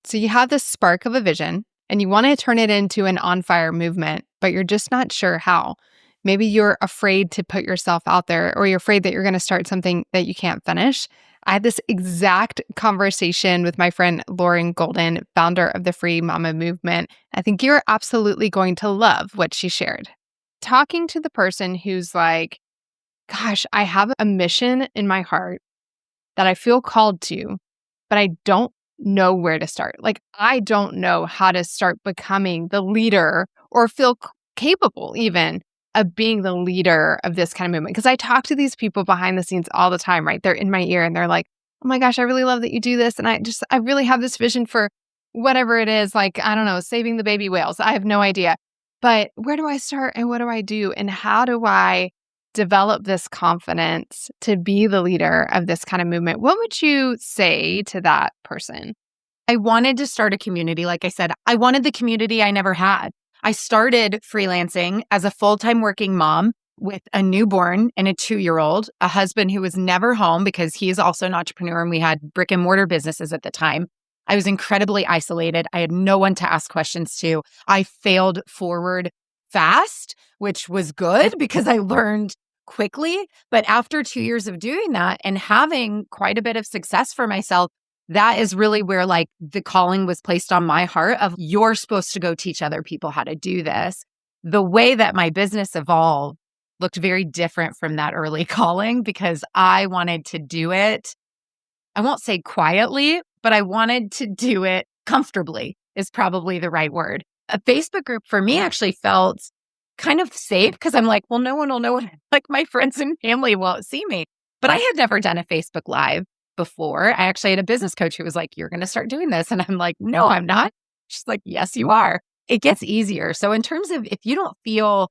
So you have this spark of a vision and you want to turn it into an on fire movement, but you're just not sure how. Maybe you're afraid to put yourself out there, or you're afraid that you're going to start something that you can't finish. I had this exact conversation with my friend Lauren Golden, founder of the Free Mama Movement. I think you're absolutely going to love what she shared. Talking to the person who's like, gosh, I have a mission in my heart that I feel called to, but I don't know where to start. Like, I don't know how to start becoming the leader or feel capable even of being the leader of this kind of movement. Because I talk to these people behind the scenes all the time, right? They're in my ear and they're like, oh my gosh, I really love that you do this. And I really have this vision for whatever it is, like, I don't know, saving the baby whales. I have no idea. But where do I start and what do I do? And how do I develop this confidence to be the leader of this kind of movement? What would you say to that person? I wanted to start a community. Like I said, I wanted the community I never had. I started freelancing as a full-time working mom with a newborn and a 2-year-old, a husband who was never home because he is also an entrepreneur and we had brick and mortar businesses at the time. I was incredibly isolated. I had no one to ask questions to. I failed forward fast, which was good because I learned quickly. But after 2 years of doing that and having quite a bit of success for myself, that is really where like the calling was placed on my heart of you're supposed to go teach other people how to do this. The way that my business evolved looked very different from that early calling because I wanted to do it. I won't say quietly, but I wanted to do it comfortably is probably the right word. A Facebook group for me actually felt kind of safe because I'm like, well, no one will know what, like my friends and family won't see me. But I had never done a Facebook Live before. I actually had a business coach who was like, you're going to start doing this. And I'm like, no, I'm not. She's like, yes, you are. It gets easier. So in terms of if you don't feel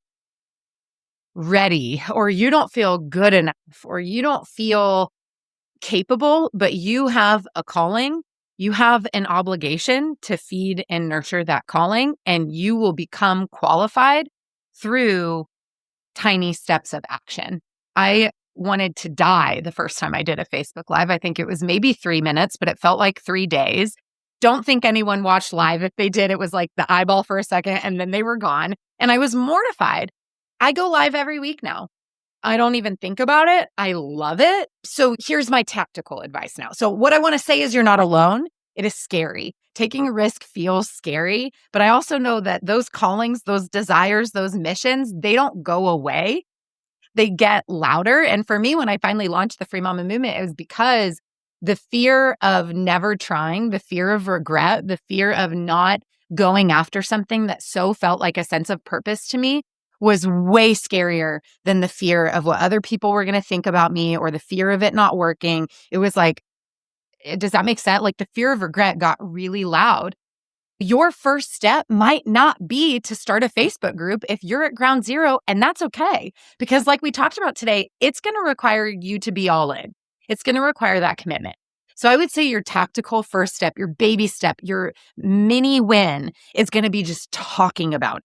ready or you don't feel good enough or you don't feel capable, but you have a calling, you have an obligation to feed and nurture that calling, and you will become qualified through tiny steps of action. I wanted to die the first time I did a Facebook Live. I think it was maybe 3 minutes, but it felt like 3 days. Don't think anyone watched live. If they did, it was like the eyeball for a second and then they were gone. And I was mortified. I go live every week now. I don't even think about it. I love it. So here's my tactical advice now. So what I want to say is you're not alone. It is scary. Taking a risk feels scary, but I also know that those callings, those desires, those missions, they don't go away. They get louder. And for me, when I finally launched the Free Mama Movement, it was because the fear of never trying, the fear of regret, the fear of not going after something that so felt like a sense of purpose to me was way scarier than the fear of what other people were going to think about me or the fear of it not working. It was like, does that make sense? Like the fear of regret got really loud. Your first step might not be to start a Facebook group if you're at ground zero, and that's okay. Because like we talked about today, it's going to require you to be all in. It's going to require that commitment. So I would say your tactical first step, your baby step, your mini win is going to be just talking about it.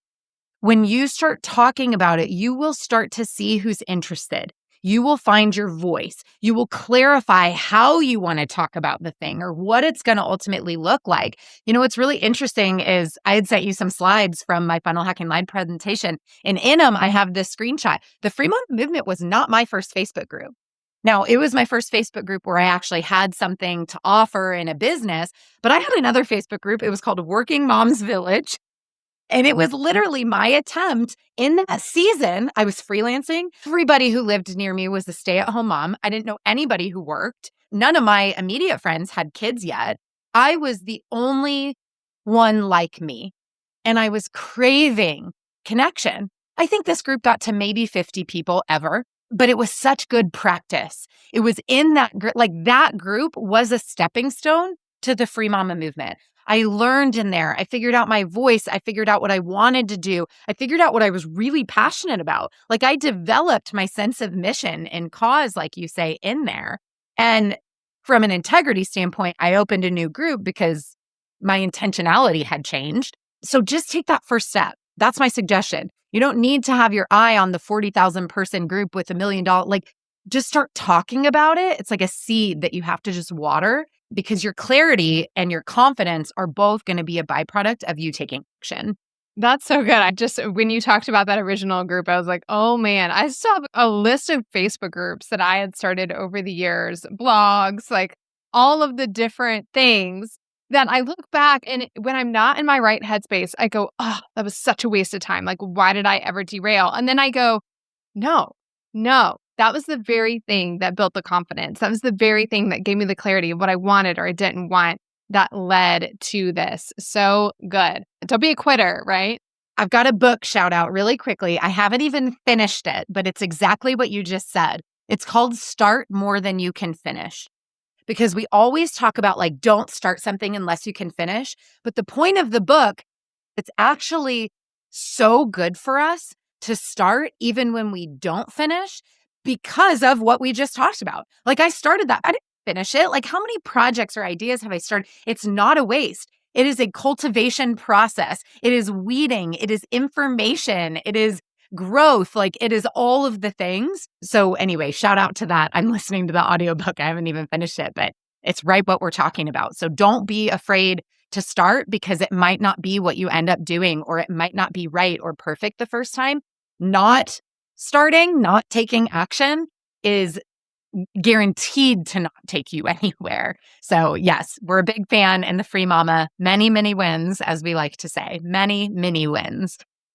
When you start talking about it, you will start to see who's interested. You will find your voice. You will clarify how you want to talk about the thing or what it's going to ultimately look like. You know, what's really interesting is I had sent you some slides from my Funnel Hacking Live presentation, and in them, I have this screenshot. The Free Mama Movement was not my first Facebook group. Now, it was my first Facebook group where I actually had something to offer in a business, but I had another Facebook group. It was called Working Moms Village. And it was literally my attempt in that season. I was freelancing. Everybody who lived near me was a stay-at-home mom. I didn't know anybody who worked. None of my immediate friends had kids yet. I was the only one like me. And I was craving connection. I think this group got to maybe 50 people ever, but it was such good practice. It was in that group, like that group was a stepping stone to the Free Mama Movement. I learned in there. I figured out my voice. I figured out what I wanted to do. I figured out what I was really passionate about. Like I developed my sense of mission and cause, like you say, in there. And from an integrity standpoint, I opened a new group because my intentionality had changed. So just take that first step. That's my suggestion. You don't need to have your eye on the 40,000 person group with $1 million. Like just start talking about it. It's like a seed that you have to just water. because your clarity and your confidence are both going to be a byproduct of you taking action. That's so good. I just when you talked about that original group, I was like, "Oh, man." I still have a list of Facebook groups that I had started over the years, blogs, like, all of the different things that I look back and when I'm not in my right headspace, I go, "Oh, that was such a waste of time. Like, why did I ever derail?" And then I go, "No, no. That was the very thing that built the confidence. That was the very thing that gave me the clarity of what I wanted or I didn't want that led to this." So good. Don't be a quitter, right? I've got a book shout out really quickly. I haven't even finished it, but it's exactly what you just said. It's called Start More Than You Can Finish. Because we always talk about like, don't start something unless you can finish. But the point of the book, it's actually so good for us to start even when we don't finish because of what we just talked about. Like I started that, I didn't finish it. Like how many projects or ideas have I started? It's not a waste. It is a cultivation process. It is weeding. It is information. It is growth. Like it is all of the things. So anyway, shout out to that. I'm listening to the audiobook. I haven't even finished it, but it's right what we're talking about. So don't be afraid to start because it might not be what you end up doing, or it might not be right or perfect the first time. Not starting, not taking action is guaranteed to not take you anywhere. So yes, we're a big fan in the Free Mama. Many, many wins, as we like to say, many, many wins.